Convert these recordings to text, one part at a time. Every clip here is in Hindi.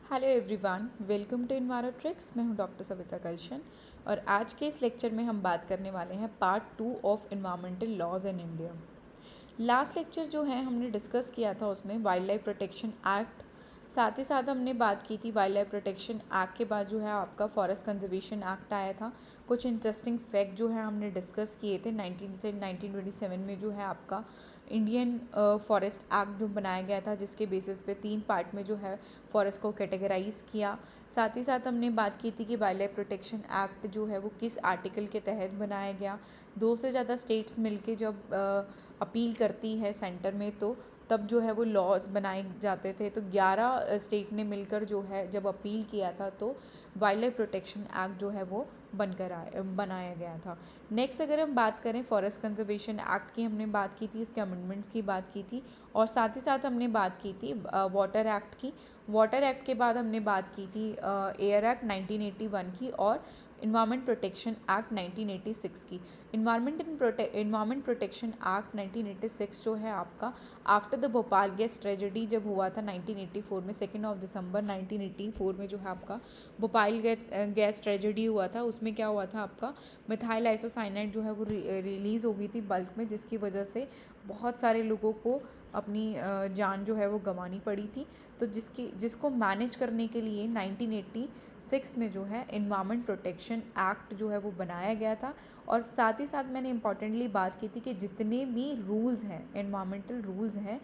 Hello everyone, welcome to Envirotrix. मैं हूं डॉक्टर सविता कलशन और आज के इस लेक्चर में हम बात करने वाले हैं part 2 of environmental laws in India. Last lecture जो है हमने डिस्कस किया था उसमें वाइल्ड लाइफ प्रोटेक्शन एक्ट, साथ ही साथ हमने बात की थी वाइल्ड लाइफ प्रोटेक्शन एक्ट के बाद जो है आपका फॉरेस्ट कंजर्वेशन एक्ट आया था। कुछ इंटरेस्टिंग फैक्ट जो है हमने डिस्कस किए थे 19 से 1927 में जो है आपका इंडियन फॉरेस्ट एक्ट जो बनाया गया था, जिसके बेसिस पे 3 पार्ट में जो है फॉरेस्ट को कैटेगराइज किया। साथ ही साथ हमने बात की थी कि वाइल्ड लाइफ प्रोटेक्शन एक्ट जो है वो किस आर्टिकल के तहत बनाया गया। 2 से ज़्यादा स्टेट्स मिलके जब अपील करती है सेंटर में तो तब जो है वो लॉज बनाए जाते थे। तो 11 स्टेट ने मिलकर जो है जब अपील किया था तो वाइल्ड लाइफ प्रोटेक्शन एक्ट जो है वो बनाया गया था। नेक्स्ट अगर हम बात करें फॉरेस्ट कंजर्वेशन एक्ट की, हमने बात की थी, उसके अमेंडमेंट्स की बात की थी और साथ ही साथ हमने बात की थी वाटर एक्ट की। वाटर एक्ट के बाद हमने बात की थी एयर एक्ट 1981 की और इन्वायरमेंट प्रोटेक्शन एक्ट 1986 की। इन्वायरमेंट प्रोटेक्शन एक्ट 1986 जो है आपका after the Bhopal gas tragedy जब हुआ था 1984 में, 2 दिसंबर 1984 में जो है आपका भोपाल गैस ट्रेजेडी हुआ था। उसमें क्या हुआ था आपका मिथाइल आइसोसाइनाइड जो है वो रिलीज़ हो गई थी बल्क में, जिसकी वजह से बहुत सारे लोगों को अपनी जान जो है वो गंवानी पड़ी थी। तो जिसको मैनेज करने के लिए 1986 में जो है इन्वायरमेंट प्रोटेक्शन एक्ट जो है वो बनाया गया था। और साथ ही साथ मैंने इम्पॉर्टेंटली बात की थी कि जितने भी रूल्स हैं, इन्वायरमेंटल रूल्स हैं,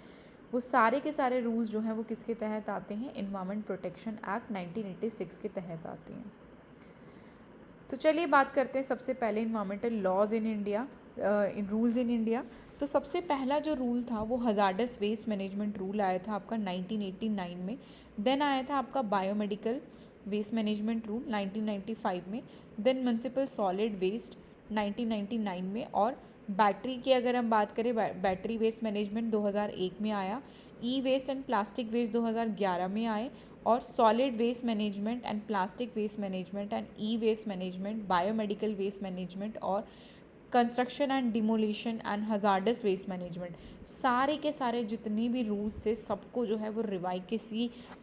वो सारे के सारे रूल्स जो हैं वो किसके तहत आते हैं, इन्वायरमेंट प्रोटेक्शन एक्ट 1986 के तहत आते हैं। तो चलिए बात करते हैं सबसे पहले environmental laws in India, rules in India. तो सबसे पहला जो रूल था वो हजार्डस वेस्ट मैनेजमेंट रूल आया था आपका 1989 में। देन आया था आपका बायोमेडिकल वेस्ट मैनेजमेंट रूल 1995 में। देन म्युनिसिपल सॉलिड वेस्ट 1999 में। और बैटरी की अगर हम बात करें, बैटरी वेस्ट मैनेजमेंट 2001 में आया। E waste and plastic waste 2011 में आए। और solid waste management and plastic waste management and E waste management, biomedical waste management और construction and demolition and hazardous waste management, सारे के सारे जितने भी रूल्स थे सबको जो है वो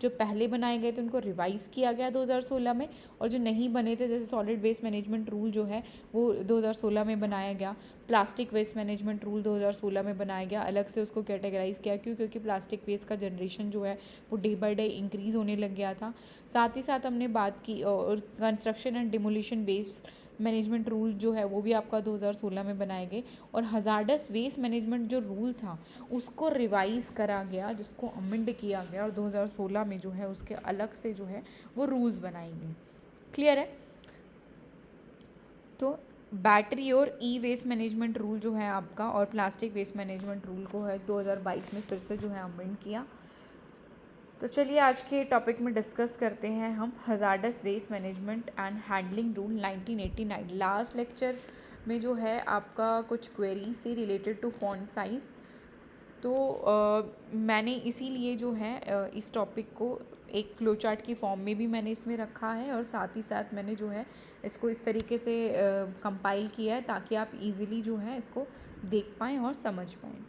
जो पहले बनाए गए थे उनको रिवाइज़ किया गया 2016 में। और जो नहीं बने थे, जैसे सॉलिड वेस्ट मैनेजमेंट रूल जो है वो 2016 में बनाया गया। प्लास्टिक वेस्ट मैनेजमेंट रूल 2016 में बनाया गया, अलग से उसको कैटेगराइज़ किया। क्योंकि प्लास्टिक वेस्ट का जनरेशन जो है वो डे बाई डे इंक्रीज़ होने लग गया था। साथ ही साथ हमने बात की और construction and demolition waste management rule जो है वो भी आपका 2016 में बनाए गए। और हजार्डस वेस्ट मैनेजमेंट जो रूल था उसको रिवाइज़ करा गया, जिसको अमेंड किया गया और 2016 में जो है उसके अलग से जो है वो रूल्स बनाए गए। क्लियर है? तो बैटरी और ई वेस्ट मैनेजमेंट रूल जो है आपका और प्लास्टिक वेस्ट मैनेजमेंट रूल को है 2022 में फिर से जो है अमेंड किया। तो चलिए आज के टॉपिक में डिस्कस करते हैं हम hazardous waste management and handling rule 1989। Last lecture में जो है आपका कुछ क्वेरीज थी रिलेटेड टू फॉन्ट साइज़, तो मैंने इसीलिए जो है इस टॉपिक को एक फ्लो चार्ट की फॉर्म में भी मैंने इसमें रखा है और साथ ही साथ मैंने जो है इसको इस तरीके से कंपाइल किया है ताकि आप इजीली जो है इसको देख पाएँ और समझ पाएँ।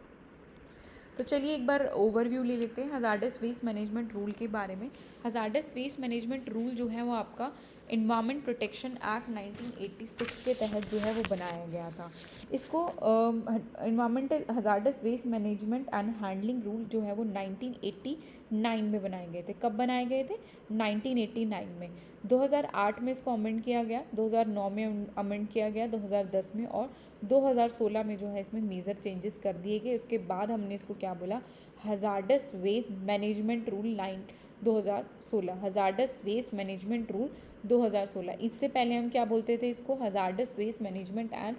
तो चलिए एक बार ओवरव्यू ले लेते हैं हजार्डस वेस्ट मैनेजमेंट रूल के बारे में। हजार्डस वेस्ट मैनेजमेंट रूल जो है वो आपका इन्वायरमेंट प्रोटेक्शन एक्ट 1986 के तहत जो है वो बनाया गया था। इसको environmental hazardous waste management and handling rule जो है वो 1989 में बनाए गए थे। कब बनाए गए थे? 1989 में। 2008 में इसको अमेंड किया गया, 2009 में अमेंड किया गया, 2010 में और 2016 में जो है इसमें मेजर चेंजेस कर दिए गए। उसके बाद हमने इसको क्या बोला? Hazardous waste management rule 2016, hazardous waste management rule 2016। इससे पहले हम क्या बोलते थे इसको? Hazardous waste management and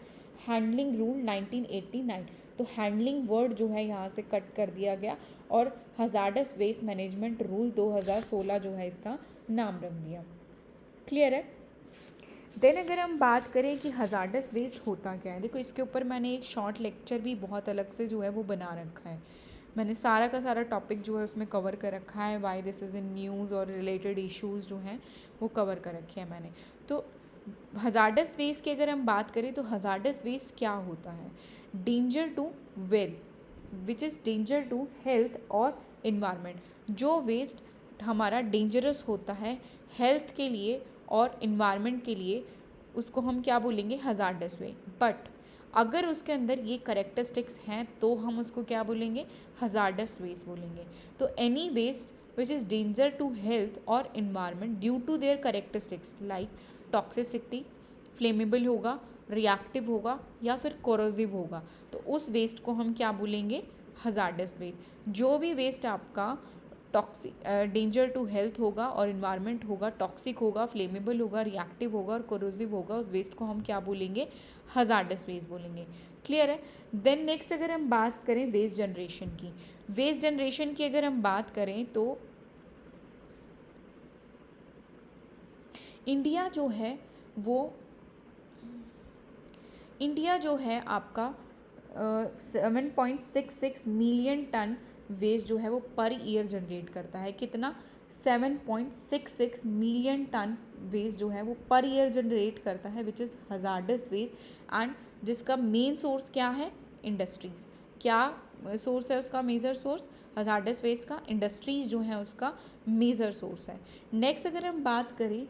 handling rule 1989। तो हैंडलिंग वर्ड जो है यहाँ से कट कर दिया गया और हजार्डस वेस्ट मैनेजमेंट रूल 2016 जो है इसका नाम रख दिया। क्लियर है? देन अगर हम बात करें कि हजार्डस वेस्ट होता क्या है, देखो इसके ऊपर मैंने एक शॉर्ट लेक्चर भी बहुत अलग से जो है वो बना रखा है। मैंने सारा का सारा टॉपिक जो है उसमें कवर कर रखा है, why this is in news और रिलेटेड इश्यूज़ जो हैं वो कवर कर रखे हैं मैंने। तो हजार्डस वेस्ट की अगर हम बात करें तो हजार्डस वेस्ट क्या होता है? Danger to wealth which is danger to health और इन्वायरमेंट। जो वेस्ट हमारा डेंजरस होता है हेल्थ के लिए और इन्वायरमेंट के लिए, उसको हम क्या बोलेंगे, हज़ार्डस वेस्ट। बट अगर उसके अंदर ये करेक्टरिस्टिक्स हैं तो हम उसको क्या बोलेंगे, हज़ार्डस वेस्ट बोलेंगे। तो any waste which is danger to health और environment due to their characteristics like toxicity, flammable होगा, रिएक्टिव होगा या फिर कोरोसिव होगा, तो उस वेस्ट को हम क्या बोलेंगे, हज़ार्डस वेस्ट। जो भी वेस्ट आपका टॉक्सिक, डेंजर टू हेल्थ होगा और इन्वायरमेंट होगा, टॉक्सिक होगा, फ्लेमेबल होगा, रिएक्टिव होगा और कोरोसिव होगा, उस वेस्ट को हम क्या बोलेंगे, हज़ार्डस वेस्ट बोलेंगे। क्लियर है। देन नेक्स्ट अगर हम बात करें वेस्ट जनरेशन की, वेस्ट जनरेशन की अगर हम बात करें तो इंडिया जो है आपका 7.66 मिलियन टन वेस्ट जो है वो पर ईयर जनरेट करता है। कितना, 7.66 मिलियन टन वेस्ट जो है वो पर ईयर जनरेट करता है, which is hazardous waste. And जिसका मेन सोर्स क्या है, इंडस्ट्रीज़। क्या सोर्स है उसका, मेजर सोर्स हज़ार्डस वेस्ट का, इंडस्ट्रीज़ जो है उसका मेजर सोर्स है। नेक्स्ट अगर हम बात करें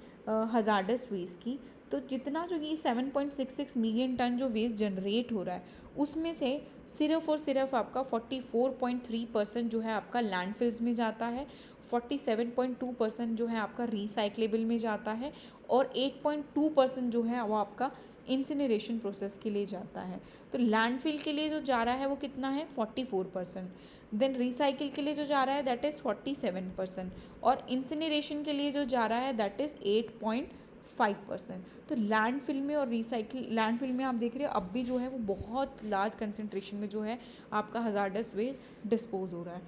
हज़ार्डस वेस्ट की, तो जितना जो ये 7.66 मिलियन टन जो वेस्ट जनरेट हो रहा है उसमें से सिर्फ और सिर्फ आपका 44.3% जो है आपका लैंडफिल्स में जाता है, 47.2% जो है आपका रिसाइक्लेबल में जाता है और 8.2% जो है वो आपका इंसिनरेशन प्रोसेस के लिए जाता है। तो लैंडफिल के लिए जो जा रहा है वो कितना है, 44%। देन रिसाइकिल के लिए जो जा रहा है दैट इज़ 47% और इंसिनरेशन के लिए जो जा रहा है दैट इज़ 8.5%। तो लैंडफिल में और लैंडफिल में आप देख रहे हो अब भी जो है वो बहुत लार्ज कंसंट्रेशन में जो है आपका हज़ार्डस वेस्ट डिस्पोज हो रहा है।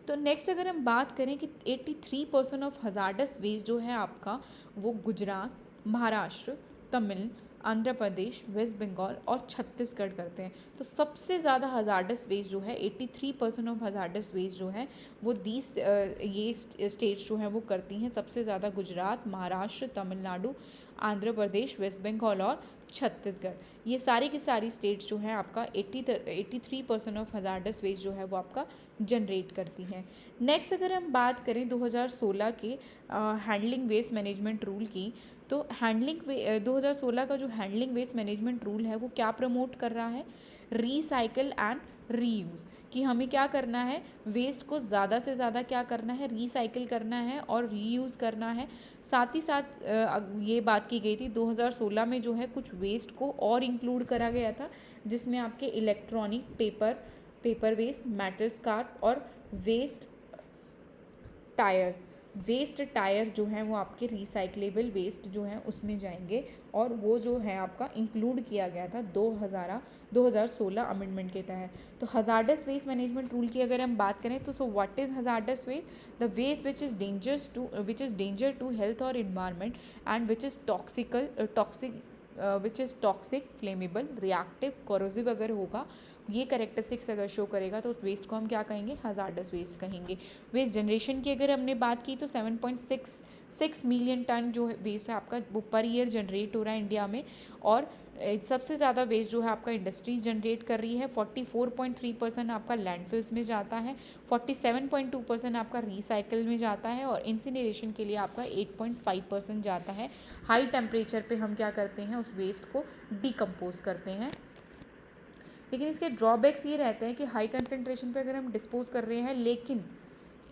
तो नेक्स्ट अगर हम बात करें कि 83% ऑफ हज़ार्डस वेस्ट जो है आपका वो गुजरात, महाराष्ट्र, तमिल, आंध्र प्रदेश, वेस्ट बंगाल और छत्तीसगढ़ करते हैं। तो सबसे ज़्यादा हज़ार्डस वेस्ट जो है 83% ऑफ हज़ार्डस वेस्ट जो है वो ये स्टेट्स जो हैं वो करती हैं सबसे ज़्यादा, गुजरात, महाराष्ट्र, तमिलनाडु, आंध्र प्रदेश, वेस्ट बंगाल और छत्तीसगढ़। ये सारी की सारी स्टेट्स जो हैं आपका 83% ऑफ हज़ार्डस वेस्ट जो है वो आपका जनरेट करती हैं। नेक्स्ट अगर हम बात करें 2016 के हैंडलिंग वेस्ट मैनेजमेंट रूल की, तो 2016 का जो हैंडलिंग वेस्ट मैनेजमेंट रूल है वो क्या प्रमोट कर रहा है, रीसाइकिल एंड रीयूज़, कि हमें क्या करना है, वेस्ट को ज़्यादा से ज़्यादा क्या करना है, रीसाइकिल करना है और रीयूज़ करना है। साथ ही साथ ये बात की गई थी 2016 में जो है कुछ वेस्ट को और इंक्लूड करा गया था, जिसमें आपके electronic, paper waste, metal scrap और वेस्ट टायर जो हैं वो आपके रिसाइक्लेबल वेस्ट जो हैं उसमें जाएंगे, और वो जो है आपका इंक्लूड किया गया था 2016 अमेंडमेंट के तहत। तो हज़ार्डस वेस्ट मैनेजमेंट रूल की अगर हम बात करें तो so what is hazardous waste, the waste which is danger to health और environment and which is toxic, flammable, reactive, corrosive अगर होगा, ये करेक्टरिस्टिक्स अगर शो करेगा तो उस वेस्ट को हम क्या कहेंगे, हज़ार्डस वेस्ट कहेंगे। वेस्ट जनरेशन की अगर हमने बात की तो 7.66 मिलियन टन जो वेस्ट है आपका वो पर ईयर जनरेट हो रहा है इंडिया में, और सबसे ज़्यादा वेस्ट जो है आपका इंडस्ट्रीज जनरेट कर रही है। 44.3% आपका लैंडफिल्स में जाता है, 47.2% आपका रिसाइकिल में जाता है और इंसिनरेशन के लिए आपका 8.5% जाता है। हाई टेम्परेचर पे हम क्या करते हैं, उस वेस्ट को डिकम्पोज करते हैं। लेकिन इसके ड्रॉबैक्स ये रहते हैं कि हाई कंसंट्रेशन पे अगर हम डिस्पोज कर रहे हैं लेकिन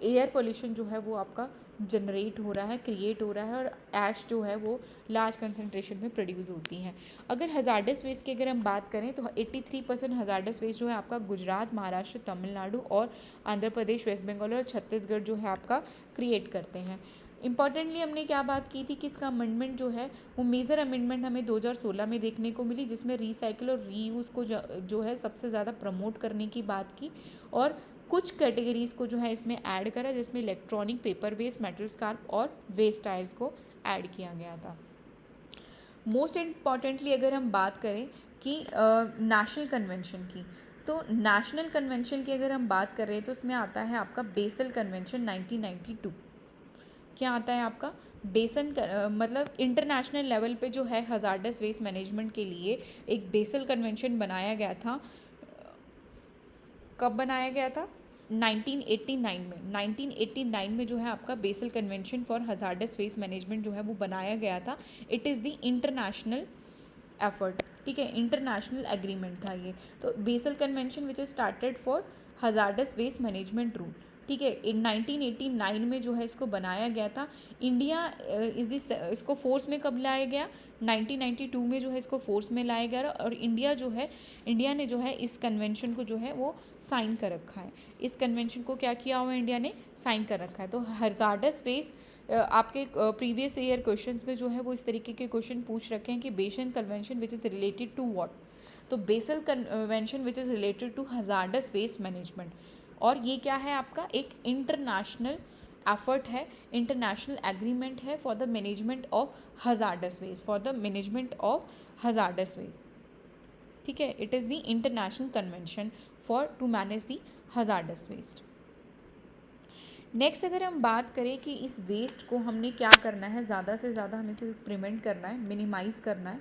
एयर पोल्यूशन जो है वो आपका जनरेट हो रहा है, क्रिएट हो रहा है, और ऐश जो है वो लार्ज कंसंट्रेशन में प्रोड्यूस होती हैं। अगर हज़ार्डस वेस्ट की अगर हम बात करें तो 83% हज़ार्डस वेस्ट जो है आपका गुजरात, महाराष्ट्र, तमिलनाडु और आंध्र प्रदेश, वेस्ट बंगाल और छत्तीसगढ़ जो है आपका क्रिएट करते हैं। इंपॉर्टेंटली हमने क्या बात की थी कि इसका अमेंडमेंट जो है वो मेजर अमेंडमेंट हमें 2016 में देखने को मिली, जिसमें रिसाइकिल और रीयूज़ को जो है सबसे ज़्यादा प्रमोट करने की बात की, और कुछ कैटेगरीज़ को जो है इसमें ऐड करा, जिसमें electronic, paper waste, metal scrap और वेस्ट टायर्स को ऐड किया गया था। मोस्ट इम्पॉर्टेंटली अगर हम बात करें कि नेशनल कन्वेंशन की, तो नेशनल कन्वेंशन की अगर हम बात कर रहे हैं तो उसमें आता है आपका बेसल कन्वेंशन 1992। क्या आता है आपका मतलब इंटरनेशनल लेवल पे जो है हज़ार्डस वेस्ट मैनेजमेंट के लिए एक बेसल कन्वेंशन बनाया गया था। कब बनाया गया था? 1989 में जो है आपका Basel convention for hazardous waste management जो है वो बनाया गया था. It is the international effort. ठीक है, इंटरनेशनल एग्रीमेंट था ये. तो Basel convention which is started for hazardous waste management rule. ठीक है, इन 1989 में जो है इसको बनाया गया था. इंडिया इसको फोर्स में कब लाया गया? 1992 में जो है इसको फोर्स में लाया गया. और इंडिया ने जो है इस कन्वेंशन को जो है वो साइन कर रखा है. इस कन्वेंशन को क्या किया हुआ इंडिया ने? साइन कर रखा है. तो हजार्डस वेस्ट आपके प्रीवियस ईयर क्वेश्चंस में जो है वो इस तरीके के क्वेश्चन पूछ रखे हैं कि Basel convention which is related to what. तो Basel convention which is related to hazardous waste management. और ये क्या है आपका? एक इंटरनेशनल एफर्ट है, इंटरनेशनल एग्रीमेंट है for the management of hazardous waste, for the management of hazardous waste. ठीक है, it is the international convention for to manage the hazardous waste. Next अगर हम बात करें कि इस वेस्ट को हमने क्या करना है, ज़्यादा से ज़्यादा हमें इसे प्रिवेंट करना है, मिनिमाइज़ करना है.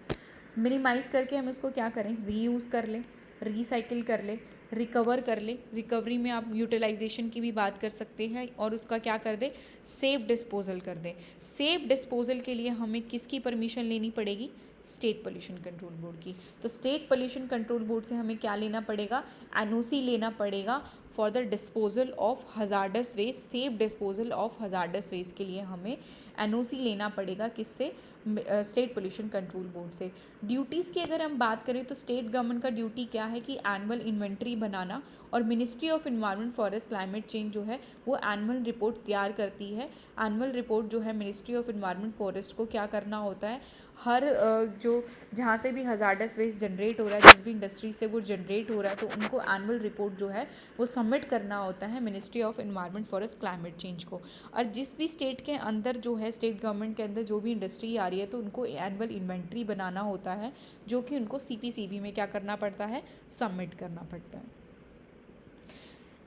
मिनिमाइज़ करके हम इसको क्या करें? रीयूज़ कर लें, रिसाइकिल कर लें, रिकवर कर ले. रिकवरी में आप यूटिलाइजेशन की भी बात कर सकते हैं और उसका क्या कर दे? सेफ डिस्पोजल कर दे. सेफ डिस्पोजल के लिए हमें किसकी परमिशन लेनी पड़ेगी? स्टेट पोल्यूशन कंट्रोल बोर्ड की. तो स्टेट पोल्यूशन कंट्रोल बोर्ड से हमें क्या लेना पड़ेगा? एनओसी लेना पड़ेगा for the disposal of hazardous waste. Safe disposal of hazardous waste के लिए हमें एनओसी लेना पड़ेगा. किससे? स्टेट पोल्यूशन कंट्रोल बोर्ड से. ड्यूटीज़ की अगर हम बात करें तो स्टेट गवर्नमेंट का ड्यूटी क्या है कि एनुअल इन्वेंट्री बनाना. और ministry of environment forest climate change जो है वो एनुअल रिपोर्ट तैयार करती है. एनुअल रिपोर्ट जो है मिनिस्ट्री ऑफ एनवायरनमेंट फॉरेस्ट को क्या करना होता है? हर जो जहाँ से भी हजार्डस वेस्ट जनरेट हो रहा है, जिस भी इंडस्ट्री से वो जनरेट हो रहा है, तो उनको एनुअल रिपोर्ट जो है वो सबमिट करना होता है ministry of environment forest climate change को. और जिस भी स्टेट के अंदर जो है, स्टेट गवर्नमेंट के अंदर जो भी इंडस्ट्री आ रही है, तो उनको एनुअल इन्वेंट्री बनाना होता है जो कि उनको सीपीसीबी में क्या करना पड़ता है? सबमिट करना पड़ता है.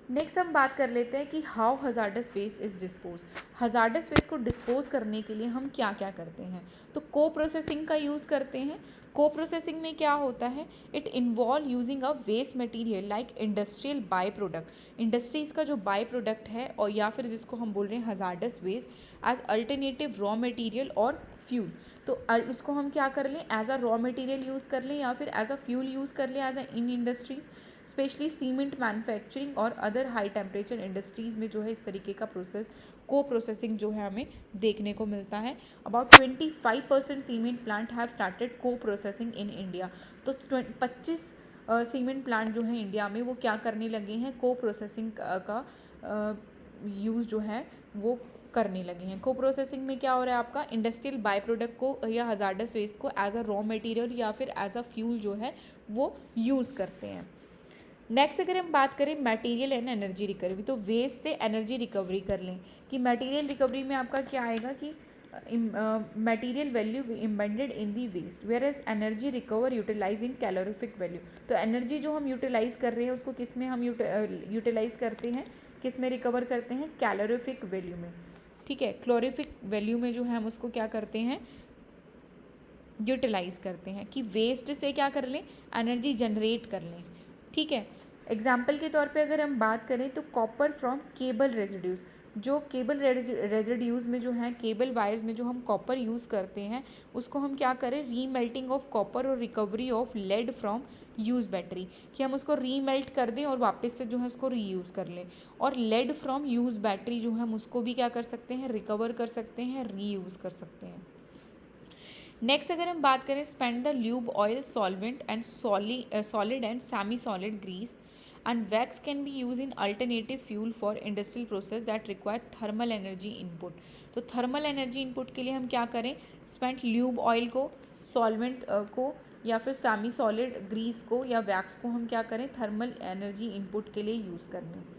नेक्स्ट हम बात कर लेते हैं कि how hazardous waste is dispose. Hazardous waste को डिस्पोज करने के लिए हम क्या क्या करते हैं? तो को प्रोसेसिंग का यूज़ करते हैं. को प्रोसेसिंग में क्या होता है? It involve using a waste material like industrial by product. Industries का जो बाय प्रोडक्ट है, और या फिर जिसको हम बोल रहे हैं hazardous waste, as alternative raw material और फ्यूल. तो उसको हम क्या कर लें? As a raw material use कर लें या फिर एज अ फ्यूल यूज़ कर लें as a in industries. Specially cement manufacturing और अदर हाई टेम्परेचर इंडस्ट्रीज़ में जो है इस तरीके का प्रोसेस, को प्रोसेसिंग जो है हमें देखने को मिलता है. About 25% cement plant have started को प्रोसेसिंग इन इंडिया. तो 25 सीमेंट प्लांट जो है इंडिया में वो क्या करने लगे हैं? को प्रोसेसिंग का यूज़ जो है वो करने लगे हैं. को प्रोसेसिंग में क्या हो रहा है आपका? इंडस्ट्रियल बाय प्रोडक्ट को या हजार्डस वेस्ट को एज अ रॉ मटेरियल या फिर एज अ फ्यूल जो है वो यूज़ करते हैं. नेक्स्ट अगर हम बात करें मटेरियल एंड एनर्जी रिकवरी, तो वेस्ट से एनर्जी रिकवरी कर लें. कि मटेरियल रिकवरी में आपका क्या आएगा कि material value embedded in the waste, whereas energy recover utilise in calorific value. तो एनर्जी जो हम यूटिलाइज कर रहे हैं उसको किस में हम यूटिलाइज करते हैं? किस में रिकवर करते हैं? कैलोरीफिक वैल्यू में. ठीक है, क्लोरीफिक वैल्यू में जो है हम उसको क्या करते हैं? यूटिलाइज करते हैं. कि वेस्ट से क्या कर लें? एनर्जी जनरेट कर लें. ठीक है, एग्जाम्पल के तौर पे अगर हम बात करें तो कॉपर फ्रॉम केबल रेजिड्यूज़. जो केबल रेजिड्यूज़ में जो है, केबल वायर्स में जो हम कॉपर यूज़ करते हैं, उसको हम क्या करें? रीमेल्टिंग ऑफ कॉपर और recovery of lead from use battery. कि हम उसको रीमेल्ट कर दें और वापस से जो है उसको रीयूज़ कर लें. और लेड फ्रॉम यूज़ बैटरी जो है हम उसको भी क्या कर सकते हैं? रिकवर कर सकते हैं, रीयूज़ कर सकते हैं. नेक्स्ट अगर हम बात करें spent the lube oil solvent and solid and semi solid grease and wax can be used in alternative fuel for industrial process that require thermal energy input. तो thermal energy input के लिए हम क्या करें? spent lube oil को, solvent को या फिर सेमी सॉलिड ग्रीस को या वैक्स को हम क्या करें? थर्मल एनर्जी इनपुट के लिए यूज़ करना है.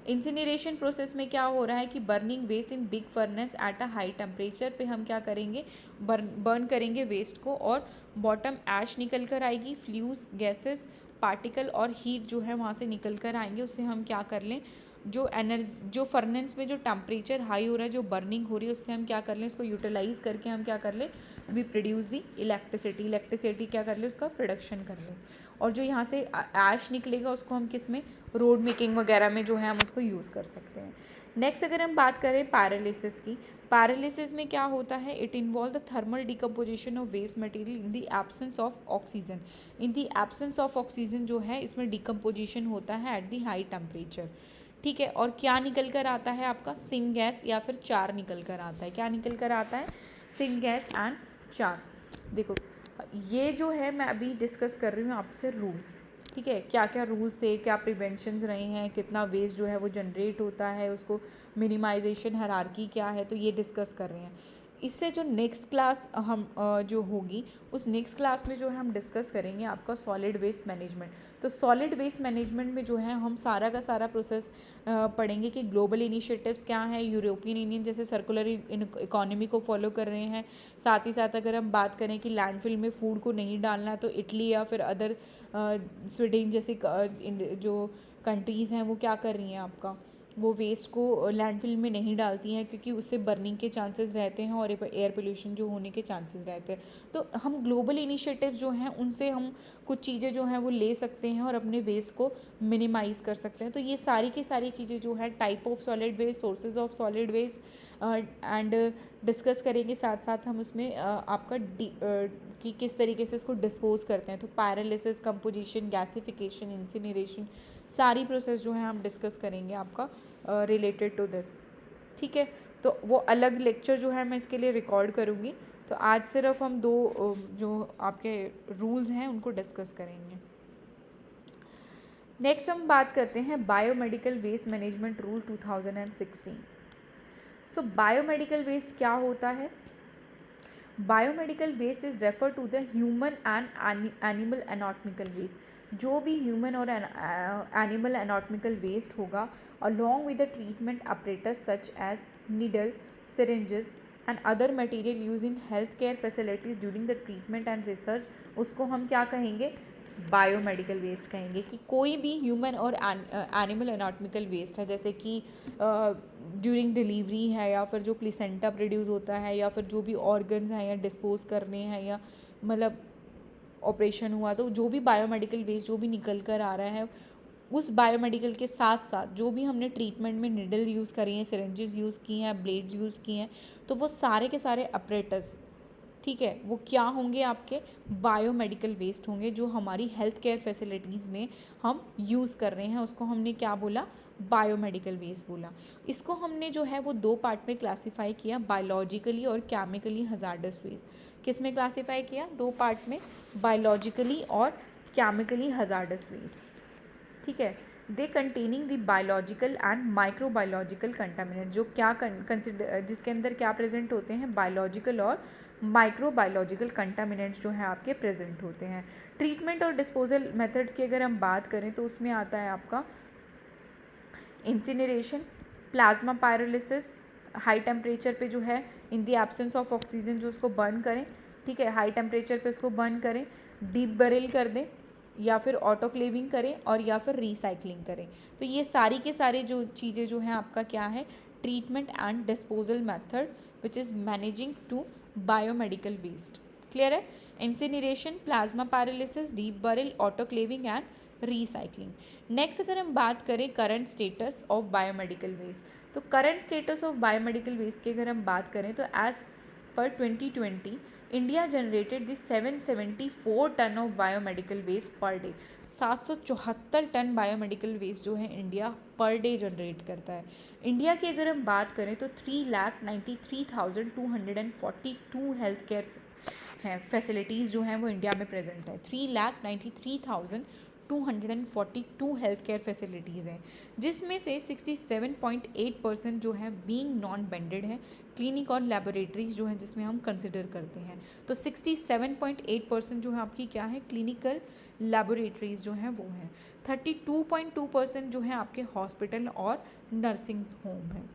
इंसिनरेशन प्रोसेस में क्या हो रहा है कि burning waste in big furnace at a high temperature पे हम क्या करेंगे? बर्न करेंगे वेस्ट को और बॉटम ऐश निकल कर आएगी, फ्लूस, गैसेस, पार्टिकल और हीट जो है वहाँ से निकल कर आएंगे. उससे हम क्या कर लें? जो फर्नेस में जो टेम्परेचर हाई हो रहा है, जो बर्निंग हो रही है, उससे हम क्या कर लें, उसको यूटिलाइज करके हम क्या कर लें, वी प्रोड्यूस दी इलेक्ट्रिसिटी क्या कर लें, उसका प्रोडक्शन कर लें। और जो यहाँ से ऐश निकलेगा उसको हम किस में, रोड मेकिंग वगैरह में जो है हम उसको यूज़ कर सकते हैं। नेक्स्ट अगर हम बात करें पैरालिसिस की, पैरालिसिस में क्या होता है, it involve the thermal decomposition of waste material in the absence of oxygen. In the absence of oxygen जो है इसमें डिकम्पोजिशन होता है एट द हाई टेम्परेचर, ठीक है। और क्या निकल कर आता है आपका, सिंक गैस या फिर चार निकल कर आता है। क्या निकल कर आता है, सिंक गैस एंड चार। देखो ये जो है मैं अभी डिस्कस कर रही हूँ आपसे रूल, ठीक है, क्या क्या रूल्स थे, क्या प्रिवेंशंस रहे हैं, कितना वेस्ट जो है वो जनरेट होता है, उसको मिनिमाइजेशन हायरार्की क्या है, तो ये डिस्कस कर रहे हैं। इससे जो नेक्स्ट क्लास हम जो होगी, उस नेक्स्ट क्लास में जो है हम डिस्कस करेंगे आपका सॉलिड वेस्ट मैनेजमेंट। तो सॉलिड वेस्ट मैनेजमेंट में जो है हम सारा का सारा प्रोसेस पढ़ेंगे कि ग्लोबल इनिशिएटिव्स क्या हैं, यूरोपियन यूनियन जैसे सर्कुलर इकोनॉमी को फॉलो कर रहे हैं। साथ ही साथ अगर हम बात करें कि लैंडफिल में फूड को नहीं डालना, तो इटली या फिर अदर स्वीडन जैसी जो कंट्रीज़ हैं वो क्या कर रही हैं आपका, वो वेस्ट को लैंडफिल में नहीं डालती हैं, क्योंकि उससे बर्निंग के चांसेस रहते हैं और एयर पोल्यूशन जो होने के चांसेस रहते हैं। तो हम ग्लोबल इनिशिएटिव्स जो हैं उनसे हम कुछ चीज़ें जो हैं वो ले सकते हैं और अपने वेस्ट को मिनिमाइज कर सकते हैं। तो ये सारी की सारी चीज़ें जो है type of solid waste, sources of solid waste and discuss करेंगे। साथ साथ हम उसमें आपका कि किस तरीके से उसको डिस्पोज करते हैं। तो पैरालिसिस, कंपोजिशन, गैसिफिकेशन, इंसिनरेशन, सारी प्रोसेस जो है हम डिस्कस करेंगे आपका रिलेटेड टू दिस, ठीक है। तो वो अलग लेक्चर जो है मैं इसके लिए रिकॉर्ड करूँगी। तो आज सिर्फ हम दो जो आपके रूल्स हैं उनको डिस्कस करेंगे। नेक्स्ट हम बात करते हैं biomedical waste management rule 2016। So biomedical waste क्या होता है, biomedical waste is refer to the human and animal anatomical waste. जो भी ह्यूमन और एनिमल एनाटॉमिकल वेस्ट होगा along with the treatment apparatus such as needle, syringes and other material used in healthcare facilities during the treatment and research, उसको हम क्या कहेंगे, बायोमेडिकल वेस्ट कहेंगे। कि कोई भी ह्यूमन और एनिमल एनाटॉमिकल वेस्ट है, जैसे कि ड्यूरिंग डिलीवरी है, या फिर जो प्लेसेंटा प्रोड्यूस होता है, या फिर जो भी ऑर्गन्स हैं या डिस्पोज करने हैं, या मतलब ऑपरेशन हुआ, तो जो भी बायोमेडिकल वेस्ट जो भी निकल कर आ रहा है, उस बायोमेडिकल के साथ साथ जो भी हमने ट्रीटमेंट में निडल यूज़ करी हैं, सिरेंजेस यूज़ की हैं, ब्लेड्स यूज़ किए हैं, तो वो सारे के सारे अपरेटस, ठीक है, वो क्या होंगे, आपके बायोमेडिकल वेस्ट होंगे, जो हमारी हेल्थ केयर फैसिलिटीज़ में हम यूज़ कर रहे हैं, उसको हमने क्या बोला, बायोमेडिकल वेस्ट बोला। इसको हमने जो है वो दो पार्ट में क्लासीफाई किया, बायोलॉजिकली और केमिकली हजार्डस वेस्ट। किस में क्लासीफाई किया, दो पार्ट में, बायोलॉजिकली और केमिकली हजार्डस वेस्ट, ठीक है। They containing the biological and microbiological contaminant, जो क्या कंसिडर जिसके अंदर क्या प्रेजेंट होते हैं, बायोलॉजिकल और माइक्रोबायोलॉजिकल कंटामिनेंट्स जो हैं आपके प्रेजेंट होते हैं। ट्रीटमेंट और डिस्पोजल मेथड्स की अगर हम बात करें तो उसमें आता है आपका incineration, plasma pyrolysis, high temperature पे जो है इन द एब्सेंस ऑफ ऑक्सीजन जो उसको बर्न करें, ठीक है, हाई टेम्परेचर पे उसको बर्न करें, डीप बरेल कर दें, या फिर ऑटोक्लेविंग करें, और या फिर रिसाइकलिंग करें। तो ये सारी के सारे जो चीज़ें जो हैं आपका क्या है, treatment and disposal method which is managing to biomedical waste. Clear है, incineration, plasma pyrolysis, deep burial, autoclaving and recycling. Next अगर हम बात करें current status of biomedical waste, तो current status of biomedical waste की अगर हम बात करें तो as per 2020 India generated the 774 ton of biomedical waste per day. 774 ton biomedical waste जो है इंडिया पर डे जनरेट करता है। इंडिया की अगर हम बात करें तो 3,93,242 हेल्थ केयर हैं फैसिलिटीज़ जो हैं वो इंडिया में प्रेजेंट है। 3,93,242 हेल्थ केयर फैसिलिटीज़ हैं, जिसमें से 67.8% जो है बीइंग नॉन बेंडेड है, क्लिनिक और लेबोरेटरीज जो हैं जिसमें हम कंसिडर करते हैं। तो 67.8% जो है आपकी क्या है, क्लिनिकल लेबोरेटरीज जो हैं वो हैं। 32.2% जो है आपके हॉस्पिटल और नर्सिंग होम हैं।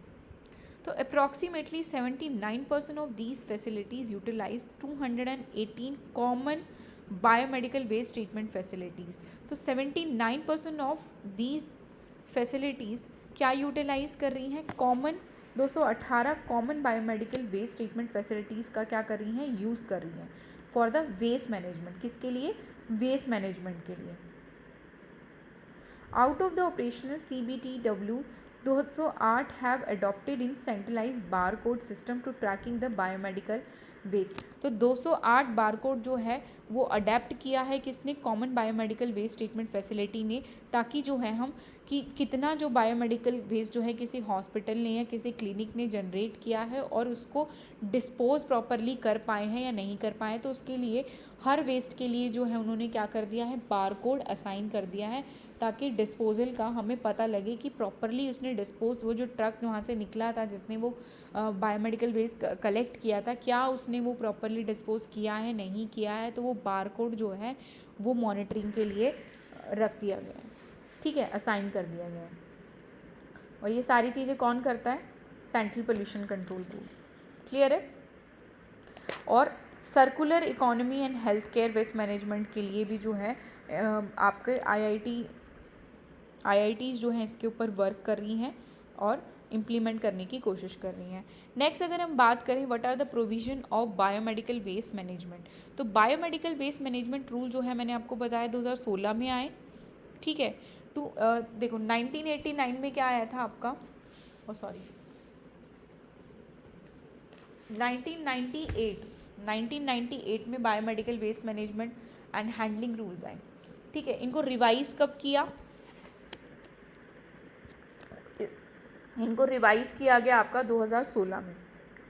तो approximately 79% of these facilities utilise 218 common biomedical waste treatment facilities. तो 79% ऑफ दीज फैसिलिटीज़ क्या यूटिलाइज कर रही हैं, common 218 common biomedical waste treatment facilities का क्या कर रही हैं, यूज़ कर रही हैं फॉर द वेस्ट मैनेजमेंट। किसके लिए, वेस्ट मैनेजमेंट के लिए। Out of the operational CBTW 208 have adopted in centralise bar code system to tracking the biomedical waste. तो 208 बार कोड जो है वो अडेप्ट किया है किसने, common biomedical waste treatment facility ने, ताकि जो है हम कि कितना जो बायोमेडिकल वेस्ट जो है किसी हॉस्पिटल ने या किसी क्लिनिक ने जनरेट किया है और उसको डिस्पोज प्रॉपरली कर पाए हैं या नहीं कर पाए। तो उसके लिए हर वेस्ट के लिए जो है उन्होंने क्या कर दिया है, बार कोड असाइन कर दिया है, ताकि डिस्पोजल का हमें पता लगे कि प्रॉपरली उसने डिस्पोज, वो जो ट्रक वहाँ से निकला था जिसने वो बायोमेडिकल वेस्ट कलेक्ट किया था, क्या उसने वो प्रॉपरली डिस्पोज किया है, नहीं किया है। तो वो बार कोड जो है वो मॉनिटरिंग के लिए रख दिया गया है, ठीक है, असाइन कर दिया गया है। और ये सारी चीज़ें कौन करता है, central pollution control board. Clear है। और circular economy and health care waste management के लिए भी जो है आपके IITs जो हैं इसके ऊपर वर्क कर रही हैं और इम्प्लीमेंट करने की कोशिश कर रही हैं। नेक्स्ट अगर हम बात करें what are the provision of biomedical waste management, तो बायोमेडिकल वेस्ट मैनेजमेंट रूल जो है मैंने आपको बताया 2016 में आए, ठीक है। देखो 1989 में क्या आया था आपका, 1998 में biomedical waste management and handling rules आए, ठीक है। इनको रिवाइज कब किया, इनको रिवाइज किया गया आपका 2016 में,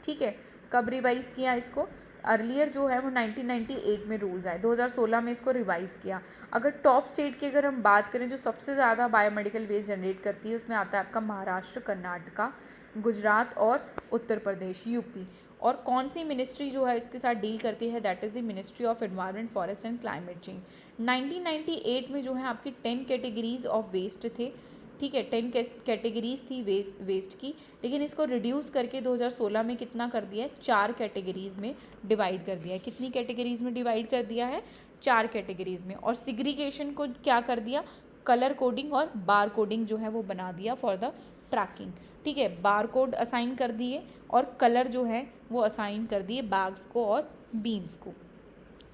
ठीक है। कब रिवाइज किया इसको, अर्लियर जो है वो 1998 में रूल्स आए, 2016 में इसको रिवाइज किया। अगर टॉप स्टेट की अगर हम बात करें जो सबसे ज़्यादा बायोमेडिकल वेस्ट जनरेट करती है, उसमें आता है आपका महाराष्ट्र, कर्नाटका, गुजरात और उत्तर प्रदेश, UP। और कौन सी मिनिस्ट्री जो है इसके साथ डील करती है, that is the ministry of environment, forest and climate change. 1998 में जो है आपकी 10 कैटेगरीज ऑफ वेस्ट थे, ठीक है, 10 कैटेगरीज थी वेस्ट की, लेकिन इसको रिड्यूस करके 2016 में कितना कर दिया है, 4 कैटेगरीज में डिवाइड कर दिया है। कितनी कैटेगरीज में डिवाइड कर दिया है, 4 कैटेगरीज में। और सिग्रीगेशन को क्या कर दिया, कलर कोडिंग और बार कोडिंग जो है वो बना दिया फॉर द ट्रैकिंग, ठीक है। बार कोड असाइन कर दिए और कलर जो है वो असाइन कर दिए बैग्स को और बीन्स को।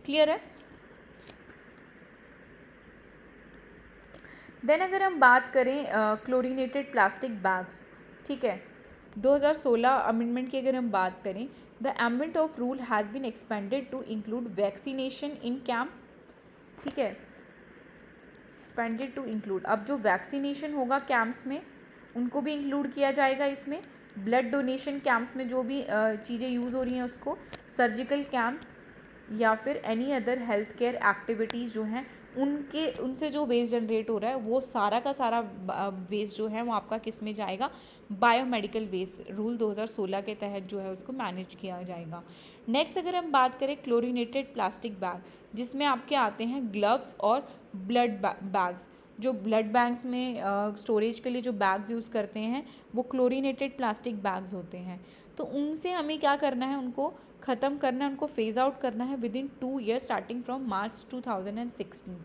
क्लियर है। देन अगर हम बात करें क्लोरीनेटेड प्लास्टिक बैग्स, ठीक है, 2016 अमेंडमेंट की अगर हम बात करें, the ambit of rule has been expanded to include vaccination in camp, ठीक है, एक्सपेंडेड टू इंक्लूड। अब जो वैक्सीनेशन होगा कैंप्स में उनको भी इंक्लूड किया जाएगा इसमें, ब्लड डोनेशन कैंप्स में जो भी चीज़ें यूज़ हो रही हैं उसको, सर्जिकल कैंप्स या फिर any other health care activities जो हैं उनसे जो वेस्ट जनरेट हो रहा है वो सारा का सारा वेस्ट जो है वो आपका किस में जाएगा, बायोमेडिकल वेस्ट रूल 2016 के तहत जो है उसको मैनेज किया जाएगा। नेक्स्ट अगर हम बात करें क्लोरीनेटेड प्लास्टिक बैग, जिसमें आपके आते हैं ग्लव्स और ब्लड बैग्स। जो ब्लड बैंक्स में स्टोरेज के लिए जो बैग्स यूज़ करते हैं वो क्लोरीनेटेड प्लास्टिक बैग्स होते हैं। तो उनसे हमें क्या करना है, उनको ख़त्म करना है, उनको फेज़ आउट करना है with in 2 years starting from March 2016।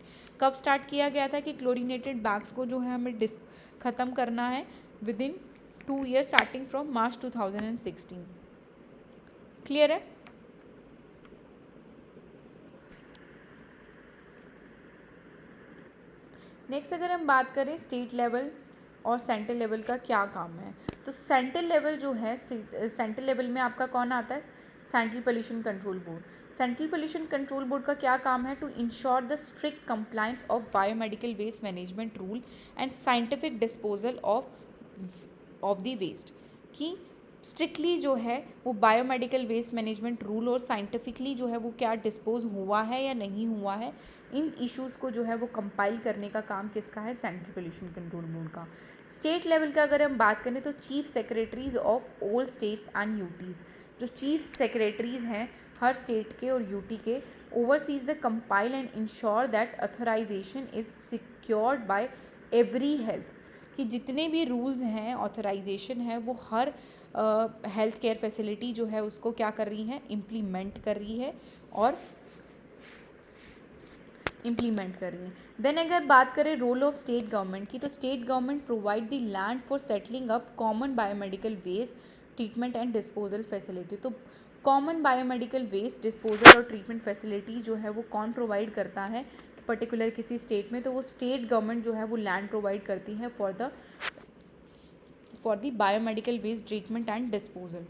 कब स्टार्ट किया गया था कि क्लोरीनेटेड बैग्स को जो है हमें ख़त्म करना है with in 2 years starting from March 2016। Clear है। नेक्स्ट अगर हम बात करें स्टेट लेवल और सेंट्रल लेवल का क्या काम है, तो सेंट्रल लेवल जो है, सेंट्रल लेवल में आपका कौन आता है, central pollution control board. Central pollution control board का क्या काम है, to ensure the strict compliance of biomedical waste management rule and scientific disposal of the waste, कि स्ट्रिक्टली जो है वो बायोमेडिकल वेस्ट मैनेजमेंट रूल और साइंटिफिकली जो है वो क्या डिस्पोज हुआ है या नहीं हुआ है, इन इश्यूज़ को जो है वो कंपाइल करने का काम किसका है, सेंट्रल पोल्यूशन कंट्रोल बोर्ड का। स्टेट लेवल का अगर हम बात करें तो chief secretaries of all states and UTs, जो चीफ सेक्रेटरीज हैं हर स्टेट के और यूटी के, overseas the compile and ensure that authorisation is secured by every health, कि जितने भी रूल्स हैं, ऑथराइजेशन है, वो हर हेल्थ केयर फैसिलिटी जो है उसको क्या कर रही है, इम्प्लीमेंट कर रही है और इम्प्लीमेंट कर रही हैं। देन अगर बात करें रोल ऑफ स्टेट गवर्नमेंट की, तो state government provide the land for settling up common biomedical waste treatment and disposal facility. तो कॉमन बायोमेडिकल वेस्ट डिस्पोजल और ट्रीटमेंट फैसिलिटी जो है वो कौन प्रोवाइड करता है पर्टिकुलर किसी स्टेट में, तो वो स्टेट गवर्नमेंट जो है वो लैंड प्रोवाइड करती है for the biomedical waste treatment and disposal.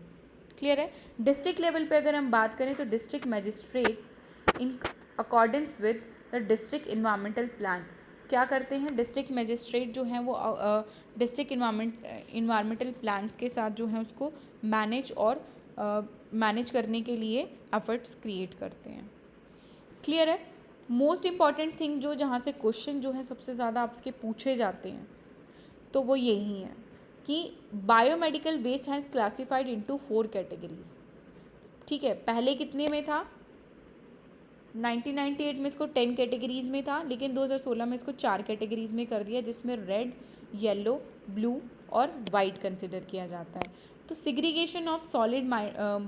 Clear है। डिस्ट्रिक्ट लेवल पे अगर हम बात करें तो district magistrate in accordance with the district environmental plan क्या करते हैं, डिस्ट्रिक्ट मजिस्ट्रेट जो हैं वो डिस्ट्रिक्ट इन्वायरमेंटल प्लान्स के साथ जो है उसको मैनेज करने के लिए एफर्ट्स क्रिएट करते हैं। क्लियर है। मोस्ट इम्पॉर्टेंट थिंग जो जहाँ से क्वेश्चन जो है सबसे ज़्यादा आपके पूछे जाते हैं तो वो यही है कि biomedical waste has classified into 4 categories. ठीक है, पहले कितने में था, 1998 में इसको 10 कैटेगरीज में था, लेकिन 2016 में इसको 4 कैटेगरीज में कर दिया, जिसमें रेड, येलो, ब्लू और वाइट कंसिडर किया जाता है। तो segregation of solid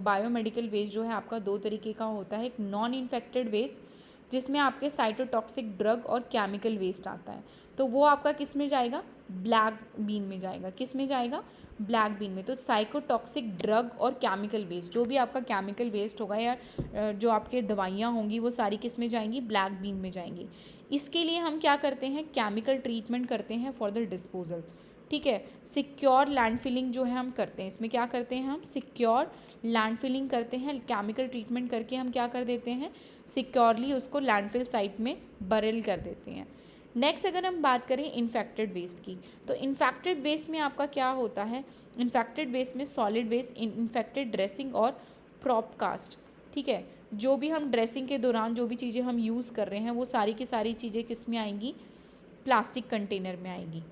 biomedical waste जो है आपका 2 तरीके का होता है। एक नॉन इन्फेक्टेड वेस्ट जिसमें आपके साइटोटॉक्सिक ड्रग और केमिकल वेस्ट आता है, तो वो आपका किस में जाएगा, ब्लैक बीन में जाएगा। किस में जाएगा, ब्लैक बीन में। तो साइकोटॉक्सिक ड्रग और केमिकल वेस्ट, जो भी आपका केमिकल वेस्ट होगा या जो आपके दवाइयाँ होंगी वो सारी किस में जाएंगी, ब्लैक बीन में जाएंगी। इसके लिए हम क्या करते हैं, केमिकल ट्रीटमेंट करते हैं फॉर द डिस्पोजल। ठीक है, सिक्योर लैंडफिलिंग जो है हम करते हैं, इसमें क्या करते हैं, हम सिक्योर लैंडफिलिंग करते हैं। केमिकल ट्रीटमेंट करके हम क्या कर देते हैं, सिक्योरली उसको लैंडफिल साइट में बरेल कर देते हैं। नेक्स्ट अगर हम बात करें इन्फेक्टेड वेस्ट की, तो इन्फेक्टेड वेस्ट में आपका क्या होता है, इन्फेक्टेड वेस्ट में सॉलिड वेस्ट, इन्फेक्टेड ड्रेसिंग और प्रॉप कास्ट। ठीक है, जो भी हम ड्रेसिंग के दौरान जो भी चीज़ें हम यूज़ कर रहे हैं वो सारी की सारी चीज़ें किस में आएंगी, प्लास्टिक कंटेनर में आएंगी।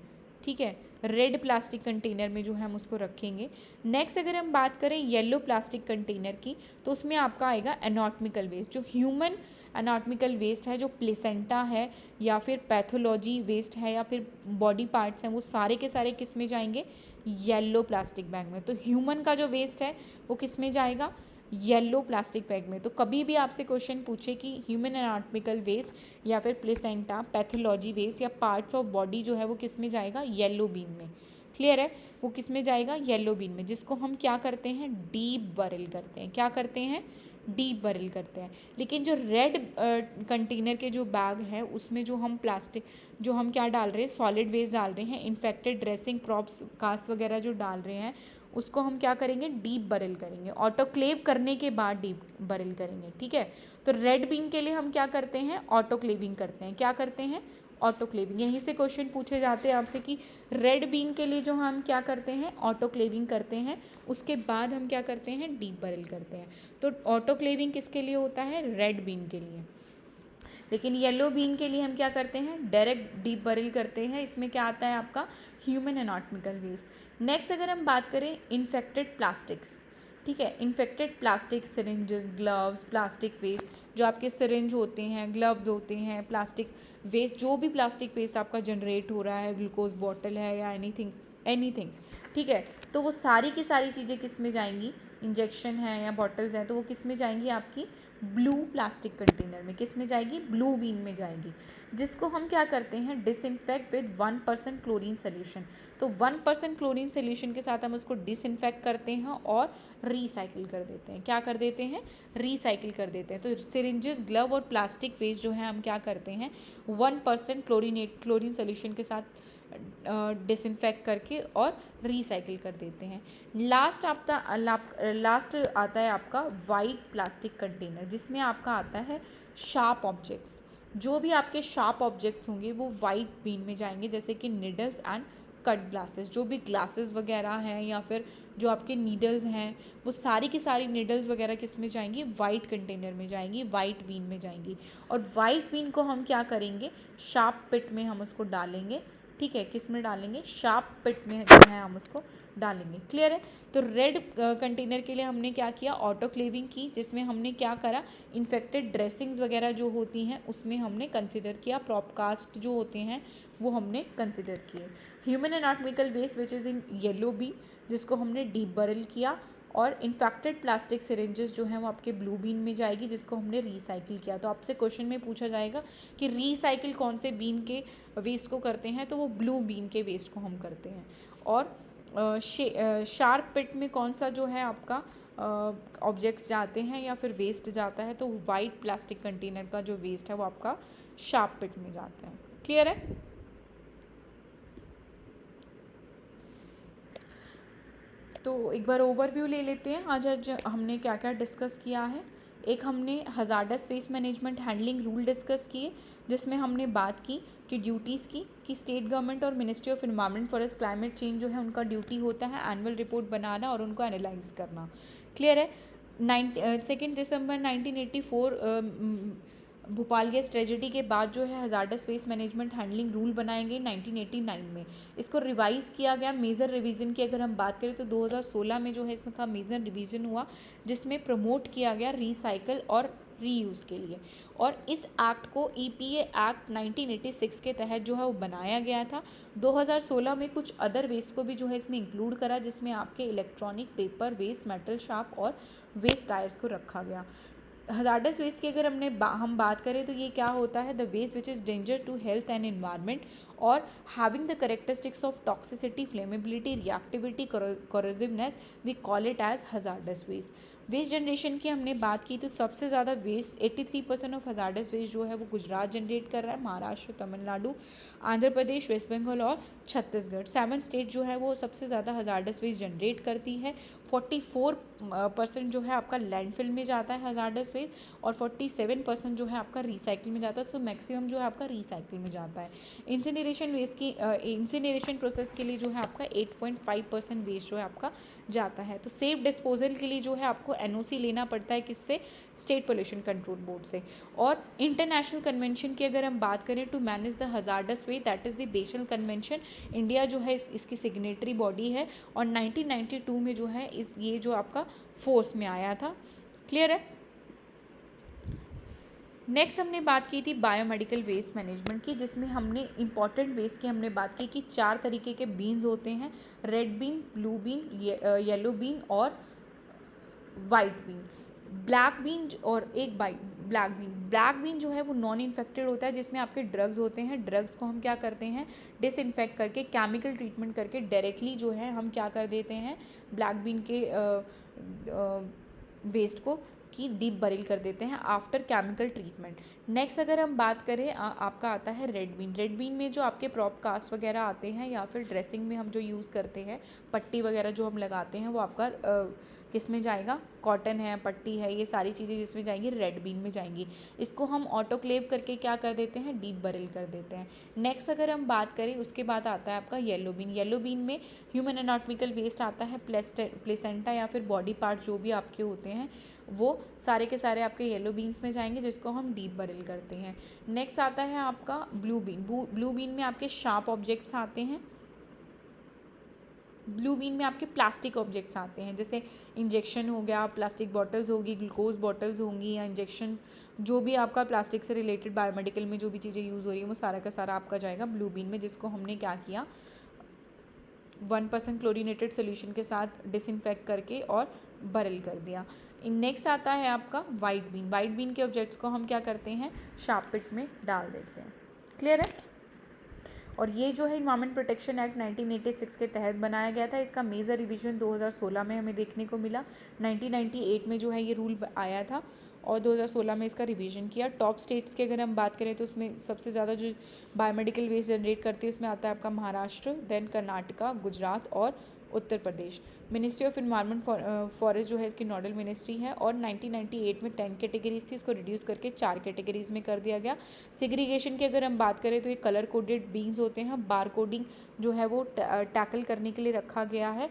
ठीक है, रेड प्लास्टिक कंटेनर में जो है हम उसको रखेंगे। नेक्स्ट अगर हम बात करें येलो प्लास्टिक कंटेनर की, तो उसमें आपका आएगा एनाटॉमिकल वेस्ट, जो ह्यूमन एनाटॉमिकल वेस्ट है, जो प्लेसेंटा है या फिर पैथोलॉजी वेस्ट है या फिर बॉडी पार्ट्स हैं, वो सारे के सारे किस में जाएंगे, येलो प्लास्टिक बैग में। तो ह्यूमन का जो वेस्ट है वो किस में जाएगा, येलो प्लास्टिक बैग में। तो कभी भी आपसे क्वेश्चन पूछे कि ह्यूमन एनाटॉमिकल वेस्ट या फिर प्लेसेंटा, पैथोलॉजी वेस्ट या पार्ट्स ऑफ बॉडी जो है वो किस में जाएगा, येलो बीन में। क्लियर है, वो किस में जाएगा, येलो बीन में, जिसको हम क्या करते हैं, डीप बरिल करते हैं। क्या करते हैं, डीप बरिल करते हैं। लेकिन जो रेड कंटेनर के जो बैग है उसमें जो हम प्लास्टिक जो हम क्या डाल रहे हैं, सॉलिड वेस्ट डाल रहे हैं, इन्फेक्टेड ड्रेसिंग, प्रॉप्स, कास्ट वगैरह जो डाल रहे हैं उसको हम क्या करेंगे, डीप बरिल करेंगे, ऑटोक्लेव करने के बाद डीप बरिल करेंगे। ठीक है, तो रेड बीन के लिए हम क्या करते हैं, ऑटोक्लेविंग करते हैं। क्या करते हैं, ऑटोक्लेविंग। यहीं से क्वेश्चन पूछे जाते हैं आपसे कि रेड बीन के लिए जो हम क्या करते हैं, ऑटोक्लेविंग करते हैं, उसके बाद हम क्या करते हैं, डीप बरिल करते हैं। तो ऑटोक्लेविंग किसके लिए होता है, रेड बीन के लिए। लेकिन येलो बीन के लिए हम क्या करते हैं, डायरेक्ट डीप बरिल करते हैं। इसमें क्या आता है आपका, ह्यूमन एनाटॉमिकल वेस्ट। नेक्स्ट अगर हम बात करें इन्फेक्टेड प्लास्टिक्स। ठीक है, infected plastic, syringes, gloves, plastic waste, जो आपके सिरिंज होते हैं, ग्लव्स होते हैं, प्लास्टिक वेस्ट, जो भी प्लास्टिक वेस्ट आपका जनरेट हो रहा है, ग्लूकोज बॉटल है या एनीथिंग। ठीक है, तो वो सारी की सारी चीज़ें किस में जाएंगी, इंजेक्शन है या बॉटल्स हैं, तो वो किस में जाएंगी, आपकी ब्लू प्लास्टिक कंटेनर में। किस में जाएगी, ब्लू बीन में जाएगी, जिसको हम क्या करते हैं, डिसइंफेक्ट विद 1% क्लोरीन सोल्यूशन। तो 1% क्लोरीन सोल्यूशन के साथ हम उसको डिसइंफेक्ट करते हैं और रीसाइकिल कर देते हैं। क्या कर देते हैं, रीसाइकिल कर देते हैं। तो सिरिंजेस, ग्लव और प्लास्टिक वेस्ट जो है हम क्या करते हैं, 1% क्लोरीन सोल्यूशन के साथ डिसइंफेक्ट करके और रीसाइकिल कर देते हैं। लास्ट आता है आपका वाइट प्लास्टिक कंटेनर, जिसमें आपका आता है शार्प ऑब्जेक्ट्स। जो भी आपके शार्प ऑब्जेक्ट्स होंगे वो वाइट बीन में जाएंगे, जैसे कि निडल्स एंड कट ग्लासेस। जो भी ग्लासेस वगैरह हैं या फिर जो आपके नीडल्स हैं, वो सारी की सारी नीडल्स वगैरह किस में जाएंगी, वाइट कंटेनर में जाएंगी, वाइट बीन में जाएंगी। और वाइट बीन को हम क्या करेंगे, शार्प पिट में हम उसको डालेंगे। ठीक है, किस में डालेंगे, शार्प पिट में जो है हम उसको डालेंगे। क्लियर है। तो रेड कंटेनर के लिए हमने क्या किया, ऑटोक्लेविंग की, जिसमें हमने क्या करा, इन्फेक्टेड ड्रेसिंग्स वगैरह जो होती हैं उसमें हमने कंसिडर किया, प्रॉपकास्ट जो होते हैं वो हमने कंसिडर किए। Human anatomical waste which is in yellow B, जिसको हमने डीप बरिल किया, और इन्फेक्टेड प्लास्टिक सिरिंजेस जो हैं वो आपके ब्लू बीन में जाएगी, जिसको हमने रीसाइकिल किया। तो आपसे क्वेश्चन में पूछा जाएगा कि रीसाइकिल कौन से बीन के वेस्ट को करते हैं, तो वो ब्लू बीन के वेस्ट को हम करते हैं। और शार्प पिट में कौन सा जो है आपका ऑब्जेक्ट्स जाते हैं या फिर वेस्ट जाता है, तो वाइट प्लास्टिक कंटेनर का जो वेस्ट है वो आपका शार्प पिट में जाता है। क्लियर है? तो एक बार ओवरव्यू ले लेते हैं आज हमने क्या क्या डिस्कस किया है। एक हमने hazardous waste management handling rule discuss किए, जिसमें हमने बात की कि ड्यूटीज़ की कि स्टेट गवर्नमेंट और ministry of environment forest climate change जो है उनका ड्यूटी होता है एनुअल रिपोर्ट बनाना और उनको एनालाइज करना। क्लियर है? 2 दिसंबर 1984 भोपाल गैस ट्रेजेडी के बाद जो है hazardous waste management handling rule बनाए गए 1989 में। इसको रिवाइज़ किया गया। मेजर रिवीजन की अगर हम बात करें तो 2016 में जो है इसमें का मेजर रिवीजन हुआ, जिसमें प्रमोट किया गया रिसाइकल और रीयूज़ के लिए। और इस एक्ट को EPA एक्ट 1986 के तहत जो है वो बनाया गया था। 2016 में कुछ अदर वेस्ट को भी जो है इसमें इंक्लूड करा, जिसमें आपके electronic, paper waste, metal sharp और वेस्ट टायर्स को रखा गया। हज़ार्डस वेस्ट की अगर हम बात करें तो ये क्या होता है, the waste which is danger to health and environment और having the characteristics of toxicity, flammability, reactivity, corrosiveness, we call it as hazardous waste. Waste generation की हमने बात की तो सबसे ज़्यादा वेस्ट 83% ऑफ हज़ार्डस वेस्ट जो है वो गुजरात जनरेट कर रहा है, महाराष्ट्र, तमिलनाडु, आंध्र प्रदेश, वेस्ट बंगाल और छत्तीसगढ़। 7 स्टेट जो है वो सबसे ज़्यादा हज़ार्डस वेस्ट जनरेट करती है। 44% जो है आपका लैंडफिल में जाता है हज़ार्डस वेस्ट और 47% जो है आपका रिसाइकिल में जाता है। तो मैक्सिमम जो है आपका रिसाइकिल में जाता है। इंसिनरेशन वेस्ट की इंसिनरेशन प्रोसेस के लिए जो है आपका 8.5% वेस्ट जो है आपका जाता है। तो सेफ डिस्पोजल के लिए जो है आपको NOC लेना पड़ता है किससे, स्टेट पोल्यूशन कंट्रोल बोर्ड से। और इंटरनेशनल कन्वेंशन की अगर हम बात करें to manage the hazardous waste, that is the Basel convention, India जो है इसकी सिग्नेटरी बॉडी है और 1992 में जो है ये जो आपका फोर्स में आया था। क्लियर है? नेक्स्ट हमने बात की थी बायोमेडिकल वेस्ट मैनेजमेंट की, जिसमें हमने इंपॉर्टेंट वेस्ट की हमने बात की कि 4 तरीके के बीन्स होते हैं, red bean, blue bean, yellow bean और वाइट बीन। ब्लैक बीन और एक ब्लैक बीन। ब्लैक बीन जो है वो नॉन इन्फेक्टेड होता है, जिसमें आपके ड्रग्स होते हैं। ड्रग्स को हम क्या करते हैं, डिसइंफेक्ट करके, केमिकल ट्रीटमेंट करके डायरेक्टली जो है हम क्या कर देते हैं, ब्लैक बीन के वेस्ट को की डीप बरिल कर देते हैं आफ्टर केमिकल ट्रीटमेंट। नेक्स्ट अगर हम बात करें आपका आता है रेड बीन। रेड बीन में जो आपके प्रॉप कास्ट वगैरह आते हैं या फिर ड्रेसिंग में हम जो यूज़ करते हैं, पट्टी वगैरह जो हम लगाते हैं, वो आपका किस में जाएगा, कॉटन है, पट्टी है, ये सारी चीज़ें जिसमें जाएंगी रेड बीन में जाएंगी। इसको हम ऑटोक्लेव करके क्या कर देते हैं, डीप बरिल कर देते हैं। नेक्स्ट अगर हम बात करें उसके बाद आता है आपका येलो बीन। येलो बीन में ह्यूमन एनाटॉमिकल वेस्ट आता है, प्लेसेंटा या फिर बॉडी पार्ट जो भी आपके होते हैं वो सारे के सारे आपके येलो बीन्स में जाएंगे, जिसको हम डीप बरिल करते हैं। नेक्स्ट आता है आपका ब्लू बीन। ब्लू बीन में आपके शार्प ऑब्जेक्ट्स आते हैं। ब्लू बीन में आपके प्लास्टिक ऑब्जेक्ट्स आते हैं, जैसे इंजेक्शन हो गया, प्लास्टिक बॉटल्स होगी, ग्लूकोज बॉटल्स होंगी, या इंजेक्शन जो भी आपका प्लास्टिक से रिलेटेड बायोमेडिकल में जो भी चीज़ें यूज़ हो रही हैं वो सारा का सारा आपका जाएगा ब्लू बीन में, जिसको हमने क्या किया, 1% क्लोरीनेटेड सोल्यूशन के साथ डिसइंफेक्ट करके और बरिल कर दिया। नेक्स्ट आता है आपका वाइट बीन। वाइट बीन के ऑब्जेक्ट्स को हम क्या करते हैं, शार्प पिट में डाल देते हैं। क्लियर है? और ये जो है इन्वायरमेंट प्रोटेक्शन एक्ट 1986 के तहत बनाया गया था। इसका मेजर रिवीजन 2016 में हमें देखने को मिला। 1998 में जो है ये रूल आया था और 2016 में इसका रिवीजन किया। टॉप स्टेट्स की अगर हम बात करें तो उसमें सबसे ज़्यादा जो बायोमेडिकल वेस्ट जनरेट करती है उसमें आता है आपका महाराष्ट्र, देन कर्नाटका, गुजरात और Uttar Pradesh. Ministry of environment forest जो है इसकी नोडल मिनिस्ट्री है और 1998 में 10 कैटेगरीज थी, इसको रिड्यूस करके 4 कैटेगरीज में कर दिया गया। सेग्रीगेशन की अगर हम बात करें तो ये कलर कोडेड बीन्स होते हैं, बार कोडिंग जो है वो टैकल करने के लिए रखा गया है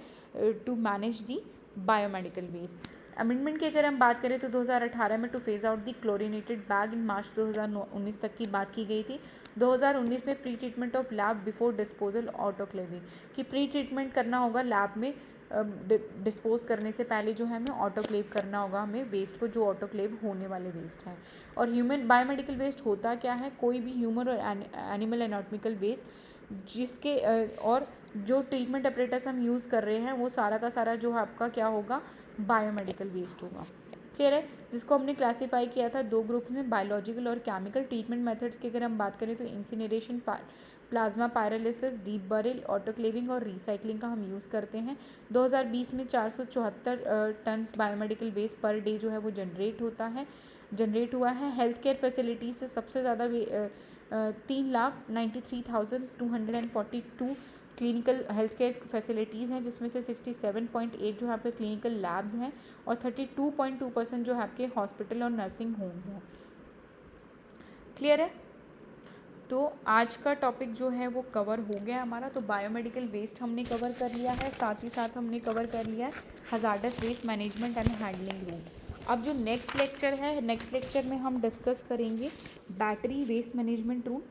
to manage the biomedical waste. Amendment की अगर हम बात करें तो 2018 में to phase out the chlorinated bag in March 2019 तक की बात की गई थी। 2019 में pre treatment of lab before disposal autoclaving, कि प्री ट्रीटमेंट करना होगा लैब में डिस्पोज करने से पहले जो है हमें ऑटोक्लेव करना होगा हमें वेस्ट को, जो ऑटोक्लेव होने वाले वेस्ट हैं। और ह्यूमन बायोमेडिकल वेस्ट होता क्या है, कोई भी ह्यूमन और एनिमल एनाटॉमिकल वेस्ट जिसके और जो ट्रीटमेंट अपरेटस हम यूज़ कर रहे हैं वो सारा का सारा जो है आपका क्या होगा, बायोमेडिकल वेस्ट होगा। क्लियर है? जिसको हमने क्लासीफाई किया था दो ग्रुप में, बायोलॉजिकल और केमिकल। ट्रीटमेंट मेथड्स की अगर हम बात करें तो incineration, plasma pyrolysis, deep burial, autoclaving और रिसाइकलिंग का हम यूज़ करते हैं। 2020 में 474 tons biomedical waste per day जो है वो जनरेट हुआ है। हेल्थ केयर फैसिलिटीज से सबसे ज़्यादा 3,93,242 क्लिनिकल हेल्थ केयर फैसिलिटीज़ हैं, जिसमें से 67.8 जो है आपके क्लिनिकल लैब्स हैं और 32.2% जो है आपके हॉस्पिटल और नर्सिंग होम्स हैं। क्लियर है? तो आज का टॉपिक जो है वो कवर हो गया हमारा। तो बायोमेडिकल वेस्ट हमने कवर कर लिया है, साथ ही साथ हमने कवर कर लिया है hazardous waste management and handling rule. अब जो नेक्स्ट लेक्चर है, नेक्स्ट लेक्चर में हम डिस्कस करेंगे बैटरी वेस्ट मैनेजमेंट रूल।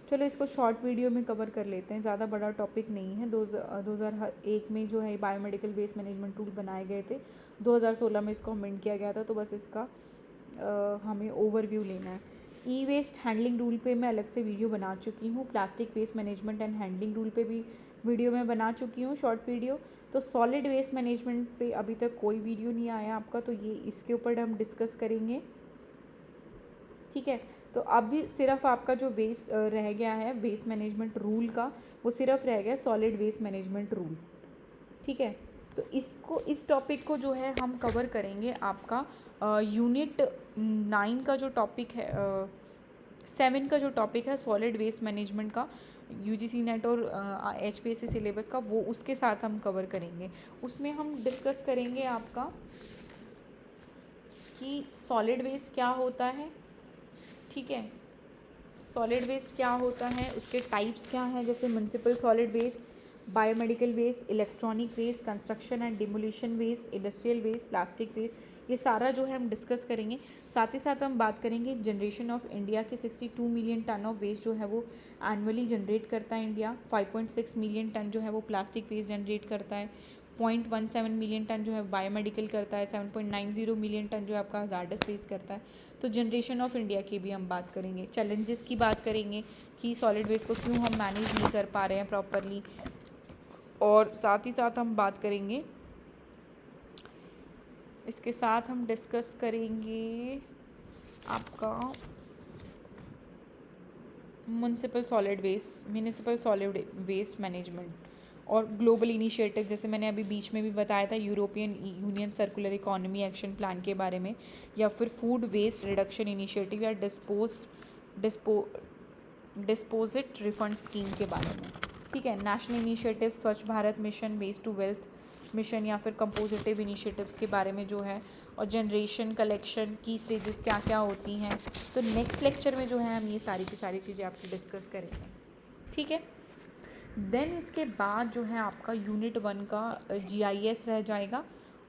चलो इसको शॉर्ट वीडियो में कवर कर लेते हैं, ज़्यादा बड़ा टॉपिक नहीं है। 2001 में जो है बायोमेडिकल वेस्ट मैनेजमेंट रूल बनाए गए थे, 2016 में इसको अमेंड किया गया था। तो बस इसका हमें ओवरव्यू लेना है। ई वेस्ट हैंडलिंग रूल पे मैं अलग से वीडियो बना चुकी हूँ। Plastic waste management and handling rule पे भी वीडियो मैं बना चुकी हूँ, शॉर्ट वीडियो। तो सॉलिड वेस्ट मैनेजमेंट पे अभी तक कोई वीडियो नहीं आया आपका, तो ये इसके ऊपर हम डिस्कस करेंगे। ठीक है, तो अब भी सिर्फ आपका जो वेस्ट रह गया है वेस्ट मैनेजमेंट रूल का, वो सिर्फ रह गया सॉलिड वेस्ट मैनेजमेंट रूल। ठीक है, तो इस टॉपिक को जो है हम कवर करेंगे आपका यूनिट 9 का जो टॉपिक है, 7 का जो टॉपिक है सॉलिड वेस्ट मैनेजमेंट का, यूजीसी नेट और एचपीएससी सिलेबस का, वो उसके साथ हम कवर करेंगे। उसमें हम डिस्कस करेंगे आपका कि सॉलिड वेस्ट क्या होता है। ठीक है, सॉलिड वेस्ट क्या होता है, उसके टाइप्स क्या हैं, जैसे municipal solid waste, biomedical waste, electronic waste, construction and demolition waste, industrial waste, plastic waste, ये सारा जो है हम डिस्कस करेंगे। साथ ही साथ हम बात करेंगे जनरेशन ऑफ इंडिया की। 62 मिलियन टन ऑफ वेस्ट जो है वो एनुअली जनरेट करता है इंडिया। 5.6 मिलियन टन जो है वो प्लास्टिक वेस्ट जनरेट करता है। 0.17 मिलियन टन जो है बायोमेडिकल करता है। 7.90 मिलियन टन जो है आपका हजार्डस वेस्ट करता है। तो जनरेशन ऑफ इंडिया की भी हम बात करेंगे। चैलेंजेस की बात करेंगे कि सॉलिड वेस्ट को क्यों हम मैनेज नहीं कर पा रहे हैं प्रॉपरली, और साथ ही साथ हम बात करेंगे, इसके साथ हम डिस्कस करेंगे आपका म्युनिसिपल सॉलिड वेस्ट मैनेजमेंट और ग्लोबल इनिशिएटिव, जैसे मैंने अभी बीच में भी बताया था European union circular economy action plan के बारे में, या फिर फूड वेस्ट रिडक्शन इनिशिएटिव, या डिस्पोजिट रिफंड स्कीम के बारे में। ठीक है, national initiative Swachh Bharat mission, waste to wealth mission, या फिर कंपोजिटिव इनिशिएटिव्स के बारे में जो है, और जनरेशन कलेक्शन की स्टेजेस क्या क्या होती हैं। तो नेक्स्ट लेक्चर में जो है हम ये सारी की सारी चीज़ें आपको डिस्कस करेंगे। ठीक है, देन इसके बाद जो है आपका यूनिट 1 का GIS रह जाएगा,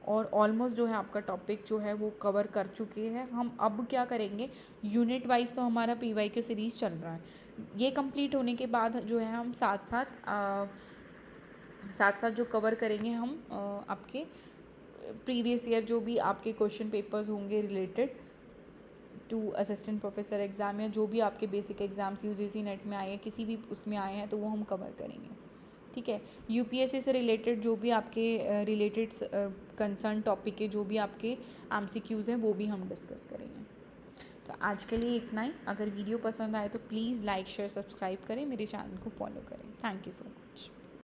और ऑलमोस्ट जो है आपका टॉपिक जो है वो कवर कर चुके हैं हम। अब क्या करेंगे, यूनिट वाइज तो हमारा PYQ सीरीज़ चल रहा है, ये कंप्लीट होने के बाद जो है हम साथ साथ जो कवर करेंगे हम आपके प्रीवियस ईयर जो भी आपके क्वेश्चन पेपर्स होंगे related to assistant professor exam, या जो भी आपके बेसिक एग्ज़ाम्स UGC नेट में आए हैं, किसी भी उसमें आए हैं, तो वो हम कवर करेंगे। ठीक है, UPSC से रिलेटेड जो भी आपके रिलेटेड कंसर्न टॉपिक के जो भी आपके MCQs हैं वो भी हम डिस्कस करेंगे। तो आज के लिए इतना ही। अगर वीडियो पसंद आए तो प्लीज़ लाइक शेयर सब्सक्राइब करें, मेरे चैनल को फॉलो करें। Thank you so much.